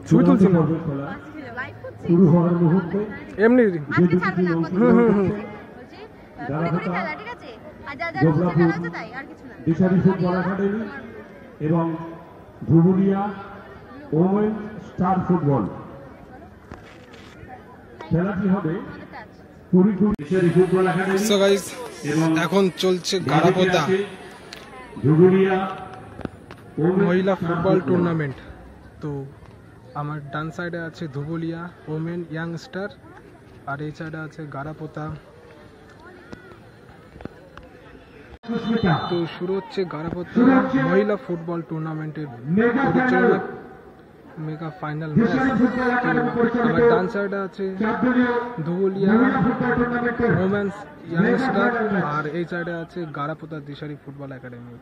ছবি তুলছি না, শুরু হওয়ার মুহূর্তে এমনি দিশারি ফুটবল একাডেমি এবং ধুবুলিয়া ওমেন স্টার ফুটবল খেলাটি হবে দিশারি ফুটবল একাডেমি। এখন চলছে গারাপোতা ধুবুলিয়া মহিলা ফুটবল টুর্নামেন্ট। তো আমার ডান সাইডে আছে ধুবুলিয়া ওমেন ইয়াংস্টার, আর এই সাইডে আছে গারাপোতা। তো শুরু হচ্ছে গারাপোতা মহিলা ফুটবল টুর্নামেন্টের পরিচালনা মেগা ফাইনাল ম্যাচ। আমার ডান সাইডে আছে ধুবুলিয়া ওমেন্স ইয়াংস্টার, আর এই সাইডে আছে গারাপোতা দিশারি ফুটবল একাডেমি।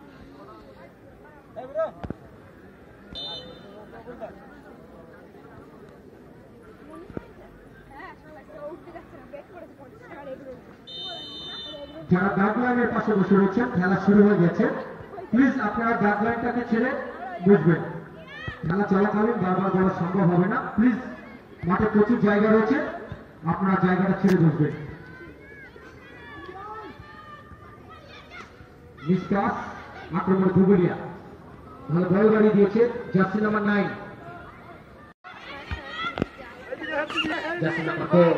যারা গাইডলাইনের পাশে বসে রয়েছেন, খেলা শুরু হয়ে গেছে, প্লিজ আপনারা গাইডলাইনটাকে ছেড়ে বুঝবেন। খেলা চলাকালীন বারবার বলা সম্ভব হবে না, প্লিজ মাঠে প্রচুর জায়গা রয়েছে, আপনারা জায়গাটা ছেড়ে বসবেন। নিষ্কাশ আক্রমণ ধুবুলিয়া, ভালো বল বাড়ি দিয়েছে জার্সি নাম্বার 9, জার্সি নাম্বার 4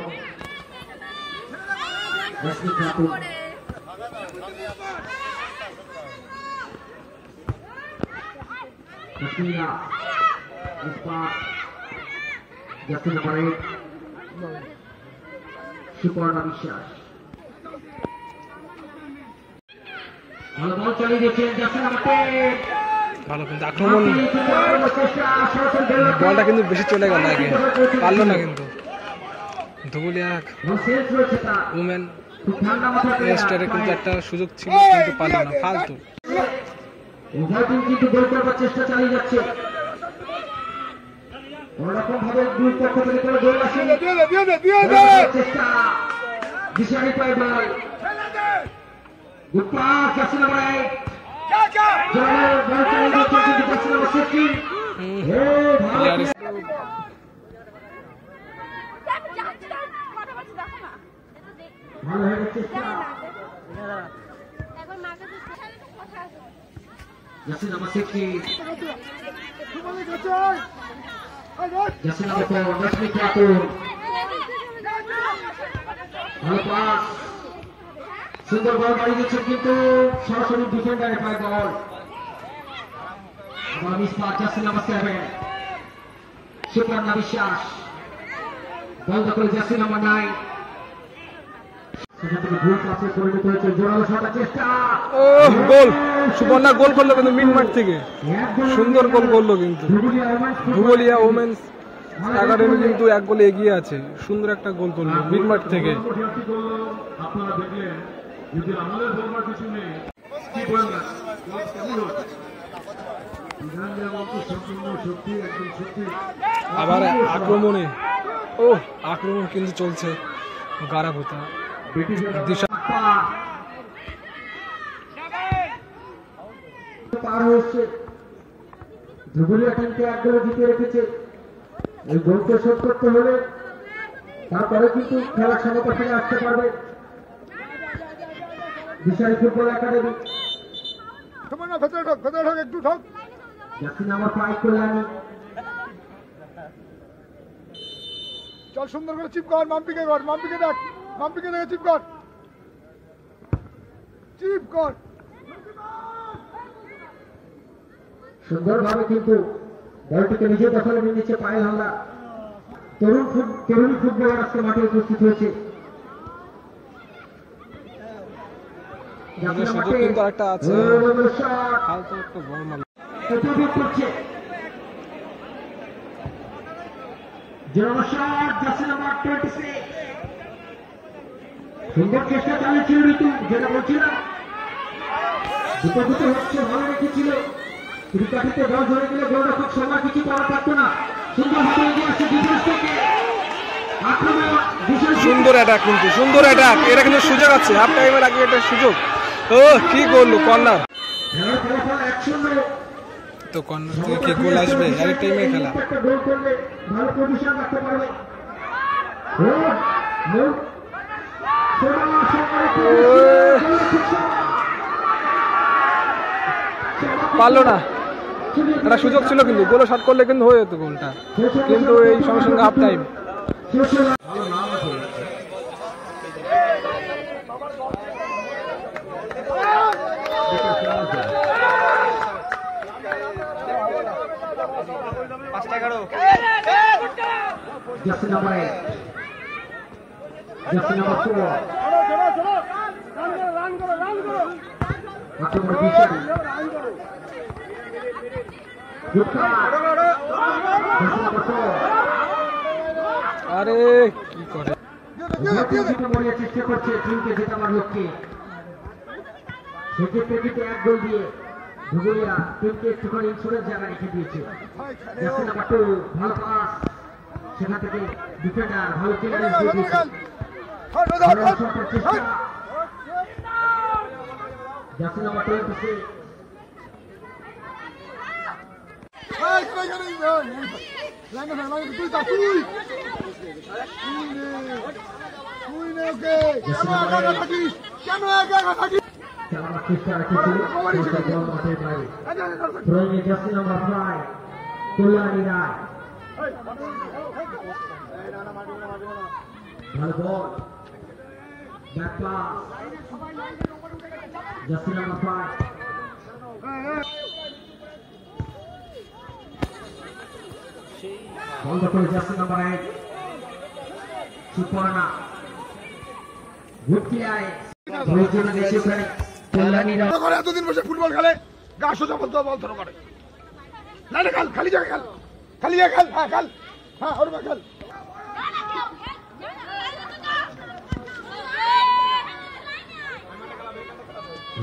রশ্মি খাতুন, জার্সি নাম্বার 8 সুপর্ণা বিশ্বাস, ভালো বল চালিয়ে দিয়েছেন জার্সি নাম্বার 10। ভালো কিন্তু আক্রমণ, বলটা কিন্তু বেশি চলে গেল, আগে পারলো না কিন্তু ধুবুলিয়া উমেন স্টারে কিন্তু একটা সুযোগ ছিল কিন্তু পারলো না, ফালতু। কিন্তু গোল করার চেষ্টা চালিয়ে যাচ্ছে, কোনরকম ভাবে দুই পক্ষ থেকে কোনো গোল আসেনি, চেষ্টা দিশারি পায় বল, গুড পাস জার্সি নাম্বার 8, বল চালিয়ে যাচ্ছে কিন্তু জার্সি নাম্বার 16 ভালো হয়ে গেছে চেষ্টা, জার্সি নাম্বার 60, জার্সি নাম্বার 4 রশ্মি খাতুন, ভালো পাস, সুন্দর বল বাড়ি দিচ্ছে কিন্তু সরাসরি ডিফেন্ডারে পায় বল, আবার miss pass jersey number 7 Suparna বিশ্বাস, বল দখল জার্সি নাম্বার 9, গোল সুবর্ণা গোল করলো কিন্তু মিড মাঠ থেকে, সুন্দর গোল করলো কিন্তু ধুবুলিয়া ওমেন্স একাডেমি কিন্তু এক গোলে এগিয়ে আছে, সুন্দর একটা গোল করলো মিড মাঠ থেকে। আবার আক্রমণে আক্রমণ কিন্তু চলছে গারাপোতা দিশা পার হয়েছে, ধুবুলিয়া টিমকে এক গোলে জিতে রেখেছে। এই গোলকে শোধ করতে হলে তারপরে কিন্তু খেলার সমতা ফিরে আসতে পারবে দিশারি ফুটবল একাডেমি। একটু ঢোক জার্সি নাম্বার 5 কল্যাণী, চল সুন্দর করে চিপ কর, মাম্পিকে কর, মাম্পিকে দেখ, মাম্পিকে দেখে চিপ কর, চিপ কর সুন্দরভাবে, কিন্তু বলটিকে নিজে দখলে নিয়ে নিচ্ছে পায়ে হামলা। তরুণী ফুটবলার আজকে মাঠে উপস্থিত হয়েছে। সুন্দর চেষ্টা চালিয়েছিল ঋতু, যেটা বলছিলাম দুটো হচ্ছে, ভালো রেখেছিল, ত্রিকাঠিতে বল ধরে গেলে গোলরক্ষক সময় কিছু করা পারত না। সুন্দরভাবে এগিয়ে আসছে ডিফেন্স থেকে আক্রমণ, সুন্দর অ্যাটাক, কিন্তু সুন্দর অ্যাটাক, এটা কিন্তু সুযোগ আছে, হাফ টাইমের আগে এটা সুযোগ। ও কি করলো, কর্নার। খেলার ফলাফল 1-0। তো কর্নার থেকে কি গোল আসবে? আরেক টাইমের খেলা। একটা গোল করলে ভালো পজিশন রাখতে পারবে। পারলো না, একটা সুযোগ ছিল কিন্তু গোলে শট করলে কিন্তু হয়ে যেত গোলটা, কিন্তু এই সঙ্গে সঙ্গে half time. Jersey number 8. Jersey number 4. Number Bishari. Good card. Jersey number 4. আরে কি করে চেষ্টা করছে টিমকে জেতাবার লক্ষ্যে, সেক্ষেত্রে কিন্তু এক গোল দিয়ে ধুবুলিয়া টিমকে একটুখানি ইন্স্যুরেন্স জায়গা রেখে দিয়েছে। জার্সি নাম্বার 2 ভালো পাস, সেখান থেকে ডিফেন্ডার ভালো ক্লিয়ারেন্স দিয়ে দিয়েছে। জার্সি নাম্বার 26 কল্যাণী রায় ভালো বল, ব্যাক পাস, জার্সি নাম্বার 5 বল করে জার্সি নাম্বার 8 সুপর্ণা গুটিয়ায় প্রয়োজনে দেশে ওখানে কল্যাণী রায় করে এতদিন বসে ফুটবল খেলে, গা সোজা বলতে বল ধরো করে না না, খেল খালি জায়গা, খেল খালি জায়গা, খেল হ্যাঁ খেল হ্যাঁ ওর খেল।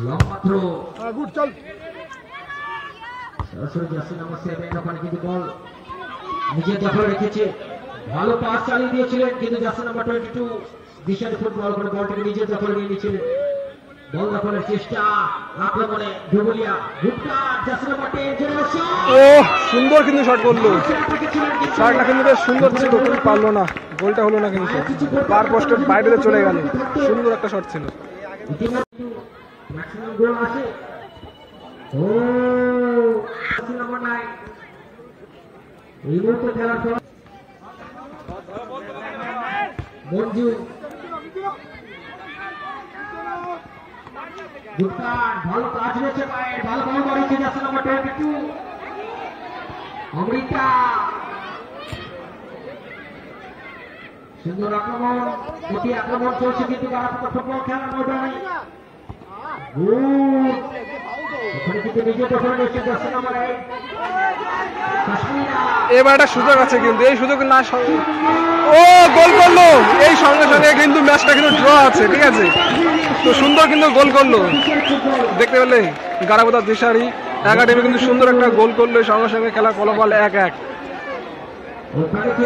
লম্বা থ্রো, গুড চল। সরাসরি জার্সি নাম্বার 7 ওখানে কিন্তু বল নিজের দখলে রেখেছে, ভালো পাস চালিয়ে দিয়েছিলেন, কিন্তু জার্সি নাম্বার 22 বিশাল ফুটবল করে বলটাকে নিজের দখলে নিয়ে নিয়েছিলেন। বল দখলের চেষ্টা, আক্রমণে ধুবুলিয়া, গুপ্তা জার্সি নাম্বার 10 ও সুন্দর কিন্তু শট করলো, শটটা কিন্তু বেশ সুন্দর ছিল, কিন্তু পারলো না, গোলটা হলো না, কিন্তু পার পোস্টের বাইরে চলে গেল। সুন্দর একটা শট ছিল। ম্যাক্সিমাম গোল আসে। ও জার্সি নাম্বার 9 এই মুহূর্তে খেলার পর মঞ্জু গুপ্তা ভালো কাজ রয়েছে পায়ের, ভালো বল করেছে জার্সি নাম্বার 22 অমৃতা, সুন্দর আক্রমণ, প্রতি আক্রমণ চলছে কিন্তু বারাপুর ফুটবল খেলার ময়দানে। ওখানে কিন্তু নিজে দখলে রয়েছে জার্সি নাম্বার 8 কাশ্মীরা। এবার একটা সুযোগ আছে, কিন্তু এই সুযোগ না, ও গোল করলো, এই সঙ্গে সঙ্গে কিন্তু ম্যাচটা কিন্তু ড্র আছে, ঠিক আছে, তো সুন্দর কিন্তু গোল করলো, দেখতে পেলে গারাবোদা দিশারি একাডেমি কিন্তু সুন্দর একটা গোল করলো, সঙ্গে সঙ্গে খেলা ফলাফল 1-1।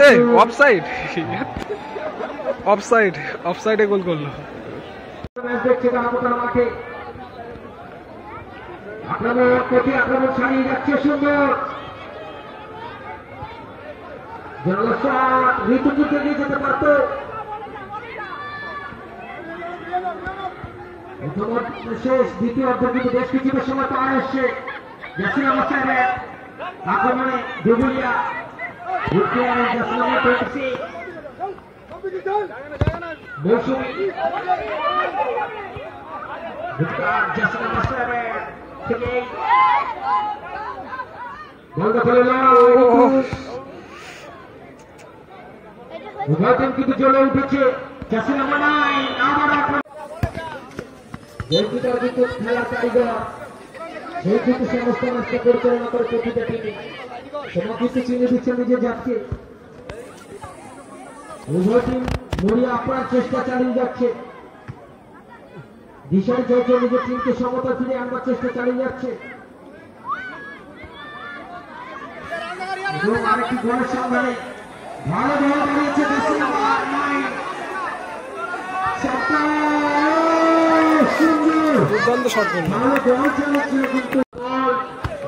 এই অফসাইড, অফসাইড, অফসাইডে গোল করলো। দেখছে গারাবোদার মাঠে আক্রমণ, প্রতি আক্রমণ ছাড়িয়ে যাচ্ছে, সুন্দর ঋতুযুদ্ধে নিয়ে যেতে পারত। শেষ দ্বিতীয় অর্ধ কিন্তু বেশ কিছুটা সময় পার এসছে। জার্সি নাম্বার 7 আক্রমণে ধুবুলিয়া, জার্সি নাম্বার 26 মৌসুমী, জার্সি নাম্বার 7 থেকে বল দখলে উভয় টিম কিন্তু জ্বলে উঠেছে। জার্সি নাম্বার 9 আবার গোলকিপার কিন্তু খেলার কারিগর, সেই কিন্তু সমস্ত ম্যাচটা পরিচালনা করে প্রতিটা টিমে, তোমার কিন্তু চিনে দিচ্ছে নিজের যাচ্ছে। উভয় টিম মরিয়া আপ্রাণ চেষ্টা চালিয়ে যাচ্ছে, দিশারি চলছে নিজের টিমকে সমতা ফিরে আনবার চেষ্টা চালিয়ে যাচ্ছে, এবং আরেকটি গোলের সন্ধানে ভালো বল দাঁড়িয়েছে জার্সি নাম্বার 9 সুন্দর দুর্দান্ত শট করলো, ভালো বল চালাচ্ছিল কিন্তু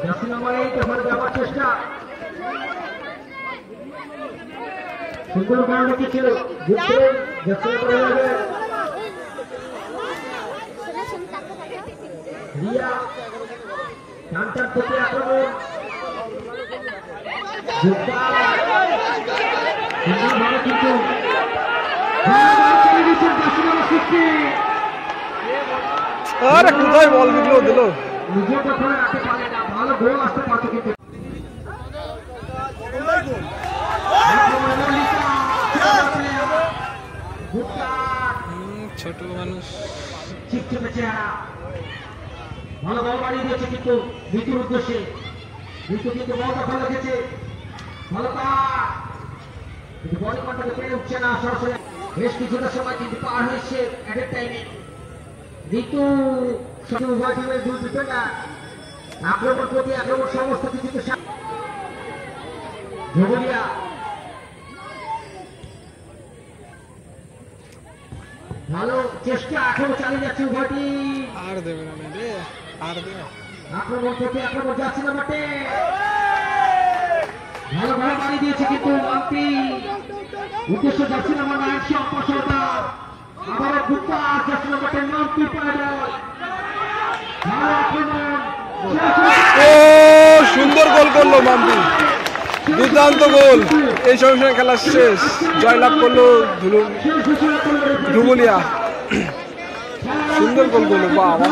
জার্সি নাম্বার 8 ওখানে সুন্দর বল রেখেছে ঘুরতে যাচ্ছে করে যাবে রিয়া কান্টার থেকে আক্রমণ সুন্দর ভালো কিন্তু আরে কোথায় বল দিলো দিল নিজের দখলে রাখতে পারে না ভালো গোল আসতে পারতো কিন্তু ছোট মানুষ চিকচিকে চেহারা ভালো বল বাড়িয়ে দিয়েছে কিন্তু মৃত্যুর উদ্দেশ্যে মৃত্যু কিন্তু বল দখল রেখেছে ভালো পার কিন্তু বল কন্ট্রোল পেরে উঠছে না সরাসরি বেশ কিছুটা সময় কিন্তু পার হয়েছে এট এ টাইমে ঋতু শুধু উভয় টিমের দুই ডিফেন্ডার আক্রমণ প্রতি আক্রমণ সমস্ত কিছুকে ঝগড়িয়া ভালো চেষ্টা এখনো চালিয়ে যাচ্ছে উভয় টিম আর দেবে না রে আর দেবে আক্রমণ থেকে আক্রমণ যাচ্ছে না মাঠে ভালো ভালো বাড়ি দিয়েছে কিন্তু মান্তি উদ্দেশ্য যাচ্ছে না আমার একশো অপসরতা আবারও গুপ্তা যাচ্ছে না মাঠে মান্তি পায় বল ভালো আক্রমণ ও সুন্দর গোল করলো মাম্পি দুর্দান্ত গোল এই সময় খেলা শেষ জয়লাভ করলো ধুবুলিয়া সুন্দর গোল করলো বাবা